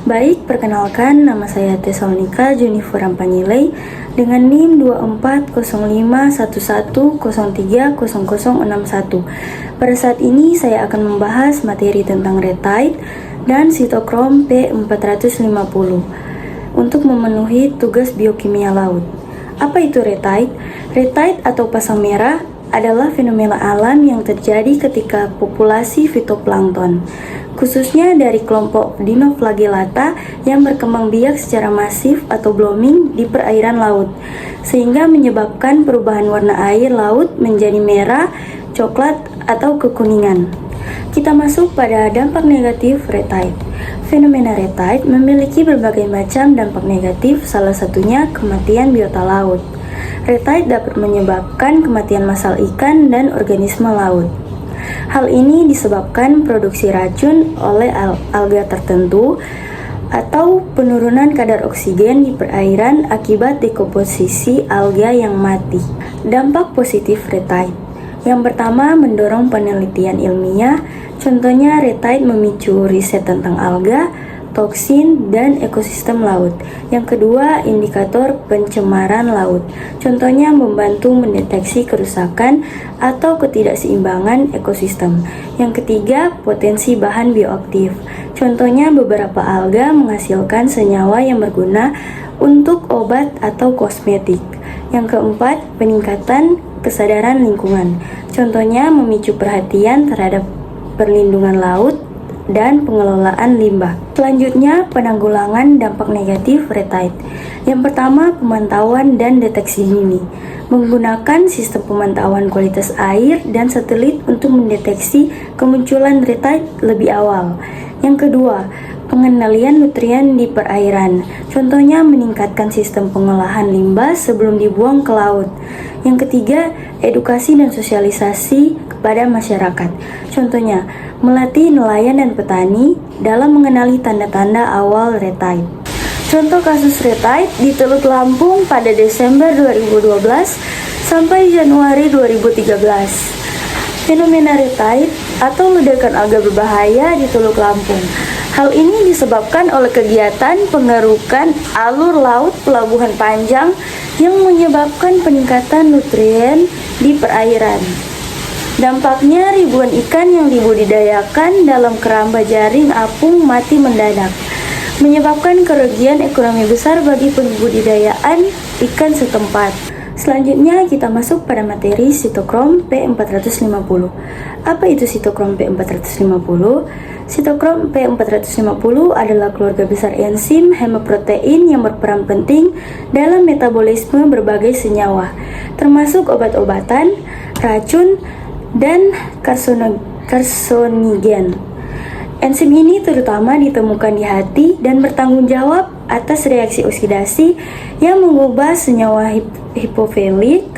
Baik, perkenalkan nama saya Tesalonika Junifer Rampanyilai dengan NIM 240511030061. Pada saat ini saya akan membahas materi tentang retide dan sitokrom P450 untuk memenuhi tugas biokimia laut. Apa itu retide? Retide atau pasang merah adalah fenomena alam yang terjadi ketika populasi fitoplankton, khususnya dari kelompok Dinoflagellata yang berkembang biak secara masif atau blooming di perairan laut, sehingga menyebabkan perubahan warna air laut menjadi merah, coklat, atau kekuningan. Kita masuk pada dampak negatif retide. Fenomena retide memiliki berbagai macam dampak negatif, salah satunya kematian biota laut. Retide dapat menyebabkan kematian massal ikan dan organisme laut. Hal ini disebabkan produksi racun oleh alga tertentu atau penurunan kadar oksigen di perairan akibat dekomposisi alga yang mati. Dampak positif retide. Yang pertama, mendorong penelitian ilmiah. Contohnya, retide memicu riset tentang alga, toksin, dan ekosistem laut. Yang kedua, indikator pencemaran laut. Contohnya, membantu mendeteksi kerusakan atau ketidakseimbangan ekosistem. Yang ketiga, potensi bahan bioaktif. Contohnya, beberapa alga menghasilkan senyawa yang berguna untuk obat atau kosmetik. Yang keempat, peningkatan kesadaran lingkungan. Contohnya, memicu perhatian terhadap perlindungan laut dan pengelolaan limbah. Selanjutnya, penanggulangan dampak negatif retide. Yang pertama, pemantauan dan deteksi dini. Menggunakan sistem pemantauan kualitas air dan satelit untuk mendeteksi kemunculan retide lebih awal. Yang kedua, pengendalian nutrien di perairan. Contohnya, meningkatkan sistem pengolahan limbah sebelum dibuang ke laut. Yang ketiga, edukasi dan sosialisasi kepada masyarakat. Contohnya, melatih nelayan dan petani dalam mengenali tanda-tanda awal retide. Contoh kasus retide di Teluk Lampung pada Desember 2012 sampai Januari 2013. Fenomena retide atau ledakan alga berbahaya di Teluk Lampung. Hal ini disebabkan oleh kegiatan pengerukan alur laut pelabuhan panjang yang menyebabkan peningkatan nutrien di perairan. Dampaknya, ribuan ikan yang dibudidayakan dalam keramba jaring apung mati mendadak, menyebabkan kerugian ekonomi besar bagi pembudidayaan ikan setempat. Selanjutnya kita masuk pada materi sitokrom P450. Apa itu sitokrom P450? Sitokrom P450 adalah keluarga besar enzim hemoprotein yang berperan penting dalam metabolisme berbagai senyawa, termasuk obat-obatan, racun, dan karsinogen. Enzim ini terutama ditemukan di hati dan bertanggung jawab atas reaksi oksidasi yang mengubah senyawa hipofolic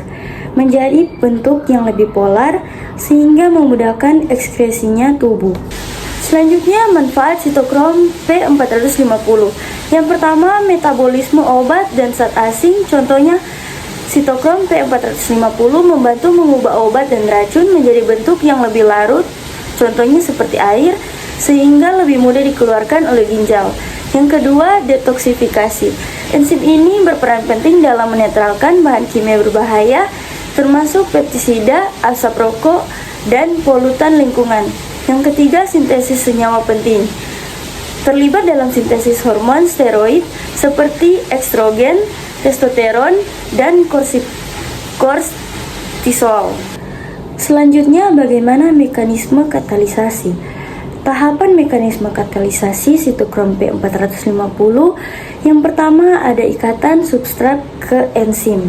menjadi bentuk yang lebih polar sehingga memudahkan ekskresinya tubuh. Selanjutnya, manfaat sitokrom P450. Yang pertama, metabolisme obat dan zat asing. Contohnya, sitokrom P450 membantu mengubah obat dan racun menjadi bentuk yang lebih larut, contohnya seperti air, sehingga lebih mudah dikeluarkan oleh ginjal. Yang kedua, detoksifikasi. Enzim ini berperan penting dalam menetralkan bahan kimia berbahaya, termasuk pestisida, asap rokok, dan polutan lingkungan. Yang ketiga, sintesis senyawa penting. Terlibat dalam sintesis hormon steroid seperti estrogen, testosteron, dan kortisol. Selanjutnya, bagaimana mekanisme katalisasi? Tahapan mekanisme katalisasi sitokrom P450. Yang pertama, ada ikatan substrat ke enzim.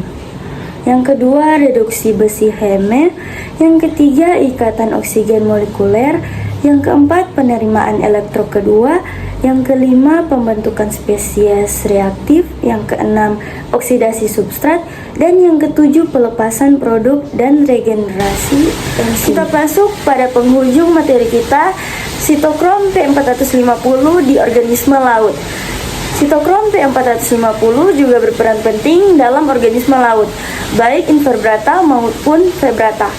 Yang kedua, reduksi besi heme. Yang ketiga, ikatan oksigen molekuler. Yang keempat, penerimaan elektron kedua. Yang kelima, pembentukan spesies reaktif. Yang keenam, oksidasi substrat. Dan yang ketujuh, pelepasan produk dan regenerasi enzim. Kita masuk pada penghujung materi kita, sitokrom P450 di organisme laut. Sitokrom P450 juga berperan penting dalam organisme laut, baik invertebrata maupun vertebrata,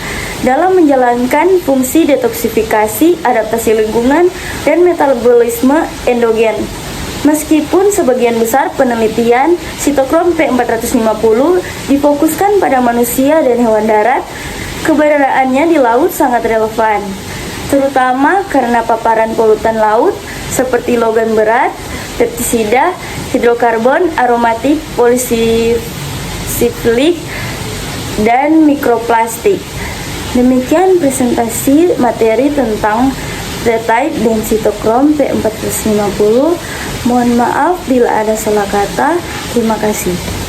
dalam menjalankan fungsi detoksifikasi, adaptasi lingkungan, dan metabolisme endogen. Meskipun sebagian besar penelitian sitokrom P450 difokuskan pada manusia dan hewan darat, keberadaannya di laut sangat relevan, terutama karena paparan polutan laut seperti logam berat, pestisida, hidrokarbon, aromatik, polisiflik, dan mikroplastik. Demikian presentasi materi tentang Retide dan sitokrom P450. Mohon maaf bila ada salah kata. Terima kasih.